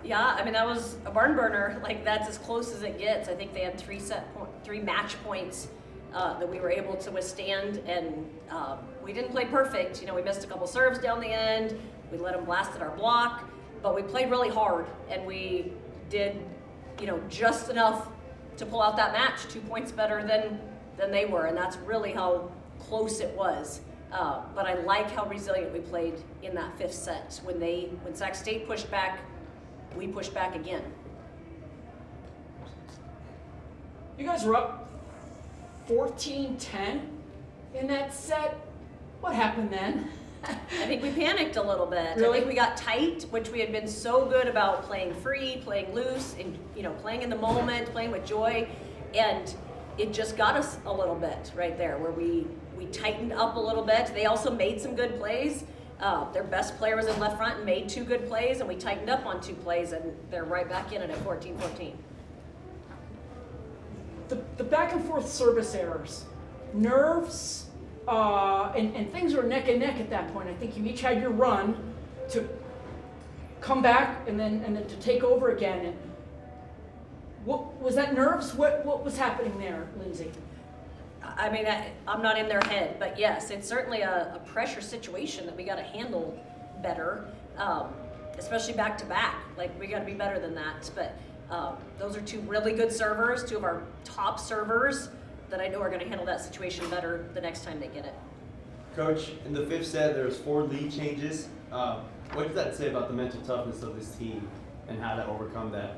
Yeah, I mean, that was a barn burner. Like, that's as close as it gets. I think they had three match points that we were able to withstand, and we didn't play perfect. You know, we missed a couple serves down the end. We let them blast at our block, but we played really hard, and we did, you know, just enough to pull out that match. 2 points better than they were, and that's really how close it was. But I like how resilient we played in that fifth set. When Sac State pushed back, we pushed back again. You guys were up 14-10 in that set. What happened then? I think we panicked a little bit. Really? I think we got tight, which we had been so good about playing free, playing loose, and playing in the moment, playing with joy, and it just got us a little bit right there where we tightened up a little bit. They also made some good plays. Their best player was in left front and made 2 good plays, and we tightened up on 2 plays, and they're right back in it at 14-14. The back and forth service errors, nerves, and things were neck and neck at that point. I think you each had your run to come back and then to take over again. And what was that, nerves? What was happening there, Lyndsey? I mean, I'm not in their head, but yes, it's certainly a pressure situation that we got to handle better, especially back to back. Like, we got to be better than that. But those are 2 really good servers, 2 of our top servers that I know are going to handle that situation better the next time they get it. Coach, in the 5th set, there was 4 lead changes. What does that say about the mental toughness of this team and how to overcome that?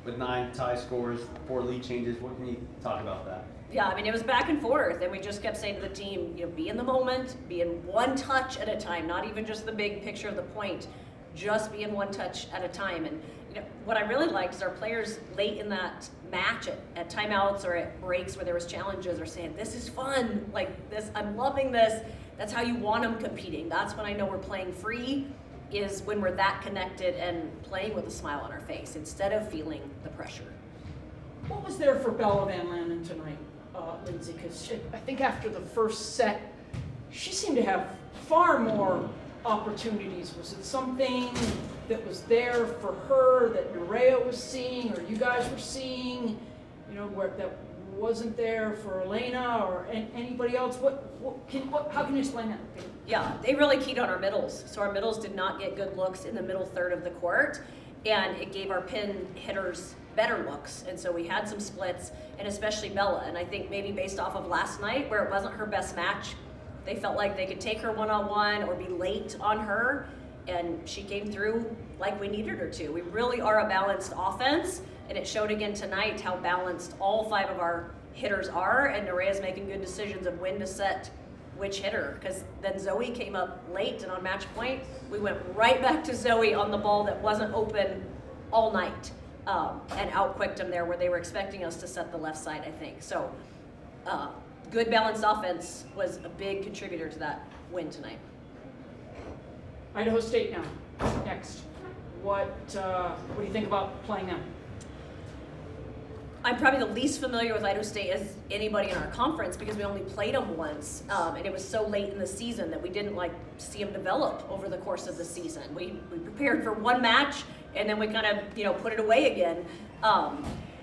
With 9 tie scores, 4 lead changes, what can you talk about that? Yeah, I mean, it was back and forth, and we just kept saying to the team, be in the moment, be in one touch at a time, not even just the big picture of the point, just be in one touch at a time. And what I really liked is our players late in that match at timeouts or at breaks where there was challenges are saying, this is fun, like this, I'm loving this. That's how you want them competing. That's when I know we're playing free, is when we're that connected and playing with a smile on our face instead of feeling the pressure. What was there for Bella Van Lannen tonight, Lyndsey? Because I think after the first set, she seemed to have far more opportunities. Was it something that was there for her that Nerea was seeing or you guys were seeing, where that wasn't there for Elena or anybody else? How can you explain that? Yeah, they really keyed on our middles. So our middles did not get good looks in the middle third of the court, and it gave our pin hitters better looks. And so we had some splits, and especially Bella. And I think maybe based off of last night, where it wasn't her best match, they felt like they could take her one-on-one or be late on her, and she came through like we needed her to. We really are a balanced offense, and it showed again tonight how balanced all 5 of our hitters are, and Nerea's making good decisions of when to set which hitter, because then Zoe came up late, and on match point, we went right back to Zoe on the ball that wasn't open all night, and out-quicked them there where they were expecting us to set the left side, I think. So good balanced offense was a big contributor to that win tonight. Idaho State now, next. What do you think about playing them? I'm probably the least familiar with Idaho State as anybody in our conference because we only played them once, and it was so late in the season that we didn't see them develop over the course of the season. We prepared for one match, and then we kind of put it away again.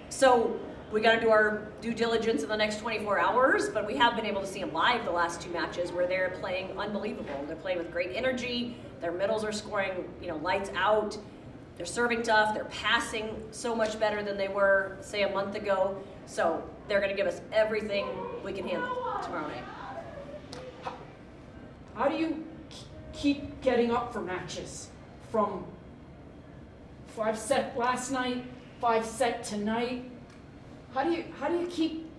So we got to do our due diligence in the next 24 hours, but we have been able to see them live the last 2 matches where they're playing unbelievable. They're playing with great energy. Their middles are scoring, lights out. They're serving tough. They're passing so much better than they were, say, a month ago. So they're going to give us everything we can handle tomorrow night. How do you keep getting up for matches from 5-set last night, 5-set tonight? How do you keep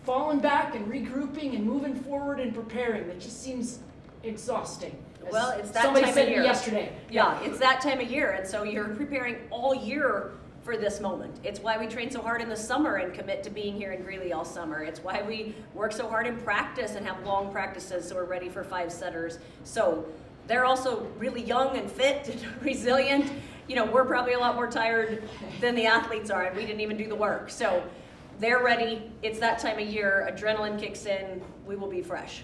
falling back and regrouping and moving forward and preparing? That just seems exhausting. Well, it's that somebody time said of year. Yesterday. Yeah, it's that time of year, and so you're preparing all year for this moment. It's why we train so hard in the summer and commit to being here in Greeley all summer. It's why we work so hard in practice and have long practices so we're ready for 5-setters. So they're also really young and fit and resilient. We're probably a lot more tired than the athletes are, and we didn't even do the work. So they're ready. It's that time of year. Adrenaline kicks in. We will be fresh.